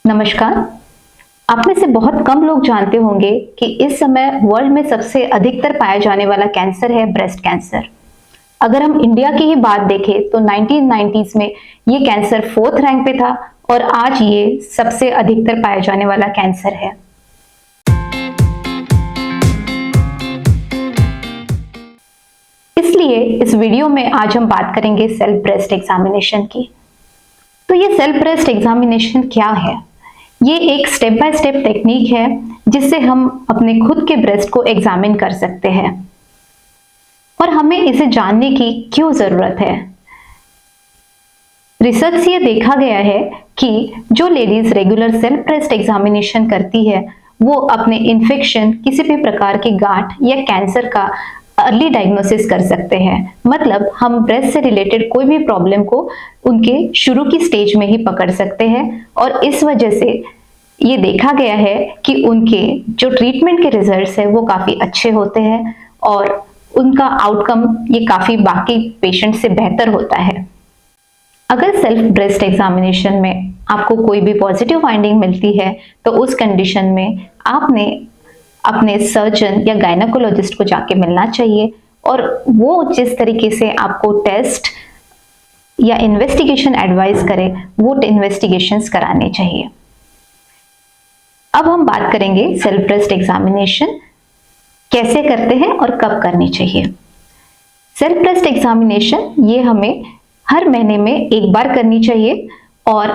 नमस्कार। आप में से बहुत कम लोग जानते होंगे कि इस समय वर्ल्ड में सबसे अधिकतर पाया जाने वाला कैंसर है ब्रेस्ट कैंसर। अगर हम इंडिया की ही बात देखें तो 1990s में ये कैंसर 4th रैंक पे था और आज ये सबसे अधिकतर पाया जाने वाला कैंसर है। इसलिए इस वीडियो में आज हम बात करेंगे सेल्फ ब्रेस्ट एग्जामिनेशन की। तो ये सेल्फ ब्रेस्ट एग्जामिनेशन क्या है? ये एक स्टेप बाय स्टेप टेक्निक है जिससे हम अपने खुद के ब्रेस्ट को एग्जामिन कर सकते हैं। और हमें इसे जानने की क्यों जरूरत है? रिसर्च से ये देखा गया है कि जो ladies regular self breast examination करती है वो अपने इन्फेक्शन, किसी भी प्रकार की गांठ या कैंसर का अर्ली डायग्नोसिस कर सकते हैं। मतलब हम ब्रेस्ट से रिलेटेड कोई भी प्रॉब्लम को उनके शुरू की स्टेज में ही पकड़ सकते हैं और इस वजह से ये देखा गया है कि उनके जो ट्रीटमेंट के रिजल्ट्स है वो काफी अच्छे होते हैं और उनका आउटकम ये काफी बाकी पेशेंट से बेहतर होता है। अगर सेल्फ ब्रेस्ट एग्जामिनेशन में आपको कोई भी पॉजिटिव फाइंडिंग मिलती है तो उस कंडीशन में आपने अपने सर्जन या गायनेकोलॉजिस्ट को जाके मिलना चाहिए और वो जिस तरीके से आपको टेस्ट या इन्वेस्टिगेशन एडवाइस करे वो इन्वेस्टिगेशंस कराने चाहिए। अब हम बात करेंगे सेल्फ ब्रेस्ट एग्जामिनेशन कैसे करते हैं और कब करनी चाहिए। सेल्फ ब्रेस्ट एग्जामिनेशन ये हमें हर महीने में एक बार करनी चाहिए और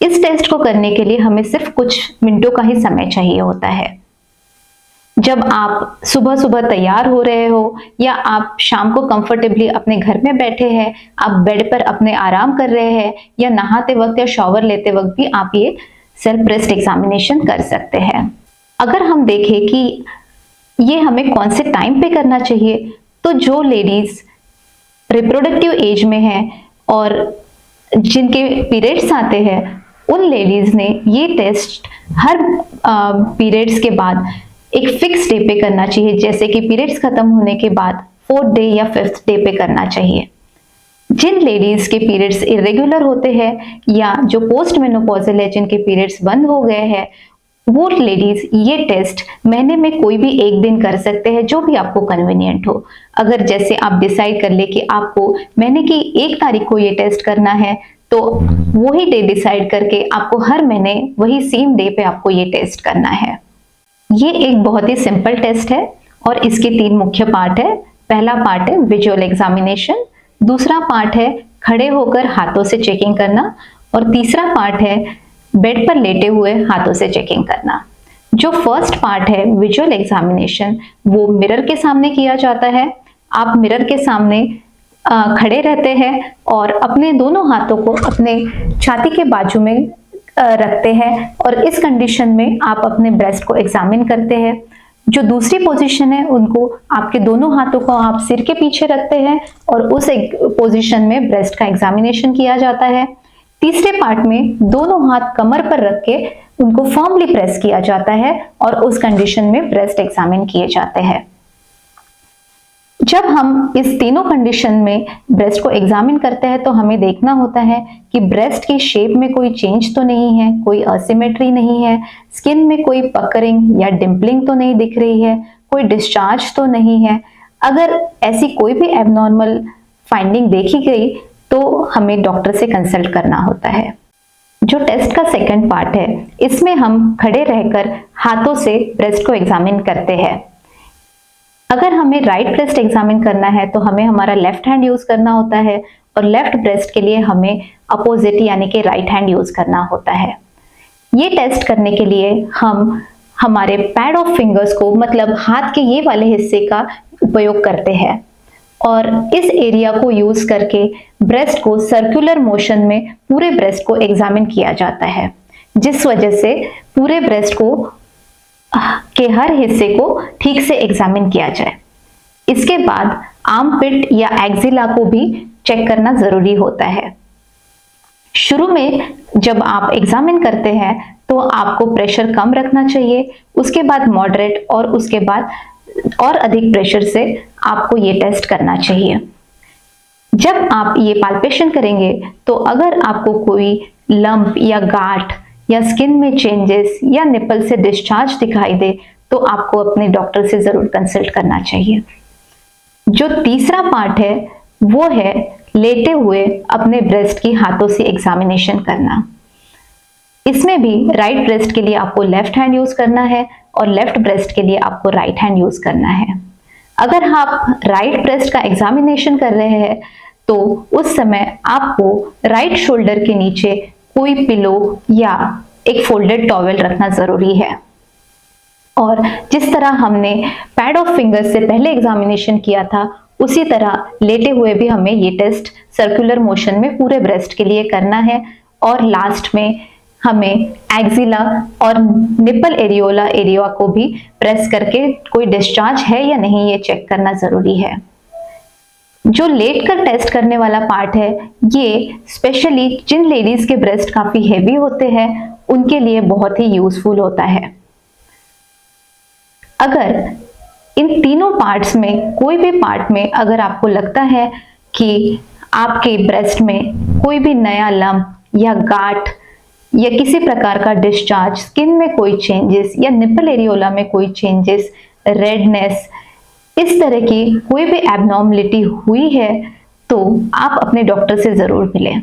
इस टेस्ट को करने के लिए हमें सिर्फ कुछ मिनटों का ही समय चाहिए होता है। जब आप सुबह सुबह तैयार हो रहे हो या आप शाम को कंफर्टेबली अपने घर में बैठे हैं, आप बेड पर अपने आराम कर रहे हैं या नहाते वक्त या शॉवर लेते वक्त भी आप ये सेल्फ ब्रेस्ट एग्जामिनेशन कर सकते हैं। अगर हम देखें कि ये हमें कौन से टाइम पे करना चाहिए तो जो लेडीज रिप्रोडक्टिव एज में हैं और जिनके पीरियड्स आते हैं उन लेडीज ने ये टेस्ट हर पीरियड्स के बाद एक फिक्स डे पे करना चाहिए, जैसे कि पीरियड्स खत्म होने के बाद 4th डे या 5th डे पे करना चाहिए। जिन लेडीज के पीरियड्स इरेगुलर होते हैं या जो पोस्ट मेनोपॉजल है, जिनके पीरियड्स बंद हो गए हैं, वो लेडीज ये टेस्ट महीने में कोई भी एक दिन कर सकते हैं, जो भी आपको कन्वीनियंट हो। अगर जैसे आप डिसाइड कर ले कि आपको महीने की 1 तारीख को ये टेस्ट करना है तो वही डे डिसाइड करके आपको हर महीने वही सेम डे पे आपको ये टेस्ट करना है। ये एक बहुत ही सिंपल टेस्ट है और इसके 3 मुख्य पार्ट है। पहला पार्ट है विजुअल एग्जामिनेशन, दूसरा पार्ट है खड़े होकर हाथों से चेकिंग करना और तीसरा पार्ट है बेड पर लेटे हुए हाथों से चेकिंग करना। जो फर्स्ट पार्ट है विजुअल एग्जामिनेशन वो मिरर के सामने किया जाता है। आप मिरर के सामने खड़े रहते हैं और अपने दोनों हाथों को अपने छाती के बाजू में रखते हैं और इस कंडीशन में आप अपने ब्रेस्ट को एग्जामिन करते हैं। जो दूसरी पोजीशन है उनको आपके दोनों हाथों को आप सिर के पीछे रखते हैं और उस पोजीशन में ब्रेस्ट का एग्जामिनेशन किया जाता है। तीसरे पार्ट में दोनों हाथ कमर पर रख के उनको फर्मली प्रेस किया जाता है और उस कंडीशन में ब्रेस्ट एग्जामिन किए जाते हैं। जब हम इस तीनों कंडीशन में ब्रेस्ट को एग्जामिन करते हैं तो हमें देखना होता है कि ब्रेस्ट की शेप में कोई चेंज तो नहीं है, कोई असिमेट्री नहीं है, स्किन में कोई पकरिंग या डिम्पलिंग तो नहीं दिख रही है, कोई डिस्चार्ज तो नहीं है। अगर ऐसी कोई भी एबनॉर्मल फाइंडिंग देखी गई तो हमें डॉक्टर से कंसल्ट करना होता है। जो टेस्ट का सेकंड पार्ट है इसमें हम खड़े रहकर हाथों से ब्रेस्ट को एग्जामिन करते हैं। अगर हमें राइट ब्रेस्ट एग्जामिन करना है तो हमें हमारा लेफ्ट हैंड यूज करना होता है और लेफ्ट ब्रेस्ट के लिए हमें अपोजिट यानी कि राइट हैंड यूज करना होता है। ये टेस्ट करने के लिए हम हमारे पैड ऑफ फिंगर्स को, मतलब हाथ के ये वाले हिस्से का उपयोग करते हैं और इस एरिया को यूज करके ब्रेस्ट को सर्कुलर मोशन में पूरे ब्रेस्ट को एग्जामिन किया जाता है, जिस वजह से पूरे ब्रेस्ट को के हर हिस्से को ठीक से एग्जामिन किया जाए। इसके बाद आर्मपिट या एक्सिला को भी चेक करना जरूरी होता है। शुरू में जब आप एग्जामिन करते हैं तो आपको प्रेशर कम रखना चाहिए, उसके बाद मॉडरेट और उसके बाद और अधिक प्रेशर से आपको ये टेस्ट करना चाहिए। जब आप ये पाल्पेशन करेंगे तो अगर आपको कोई लंप या गांठ या स्किन में चेंजेस या निपल से डिस्चार्ज दिखाई दे तो आपको अपने डॉक्टर से जरूर कंसल्ट करना चाहिए। जो तीसरा पार्ट है वो है लेटे हुए अपने ब्रेस्ट की हाथों से एग्जामिनेशन करना। इसमें भी राइट ब्रेस्ट के लिए आपको लेफ्ट हैंड यूज करना है और लेफ्ट ब्रेस्ट के लिए आपको राइट हैंड यूज करना है। अगर आप राइट ब्रेस्ट का एग्जामिनेशन कर रहे हैं तो उस समय आपको राइट शोल्डर के नीचे कोई पिलो या एक फोल्डेड टॉवेल रखना जरूरी है। और जिस तरह हमने पैड ऑफ फिंगर्स से पहले एग्जामिनेशन किया था उसी तरह लेटे हुए भी हमें ये टेस्ट सर्कुलर मोशन में पूरे ब्रेस्ट के लिए करना है। और लास्ट में हमें एक्सिला और निपल एरियोला एरिया को भी प्रेस करके कोई डिस्चार्ज है या नहीं ये चेक करना जरूरी है। जो लेट कर टेस्ट करने वाला पार्ट है ये स्पेशली जिन लेडीज के ब्रेस्ट काफी हेवी होते हैं उनके लिए बहुत ही यूजफुल होता है। अगर इन तीनों पार्ट्स में कोई भी पार्ट में अगर आपको लगता है कि आपके ब्रेस्ट में कोई भी नया लम्प या गांठ या किसी प्रकार का डिस्चार्ज, स्किन में कोई चेंजेस या निपल एरियोला में कोई चेंजेस, रेडनेस, इस तरह की कोई भी एबनॉर्मलिटी हुई है तो आप अपने डॉक्टर से जरूर मिलें।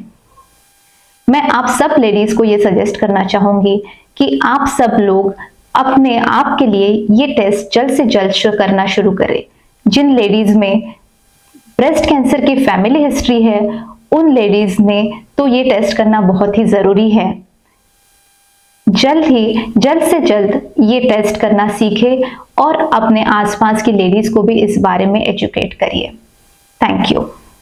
मैं आप सब लेडीज को ये सजेस्ट करना चाहूंगी कि आप सब लोग अपने आप के लिए ये टेस्ट जल्द से जल्द करना शुरू करें। जिन लेडीज में ब्रेस्ट कैंसर की फैमिली हिस्ट्री है उन लेडीज ने तो ये टेस्ट करना बहुत ही जरूरी है। जल्द से जल्द ये टेस्ट करना सीखें और अपने आसपास की लेडीज को भी इस बारे में एजुकेट करिए। Thank you.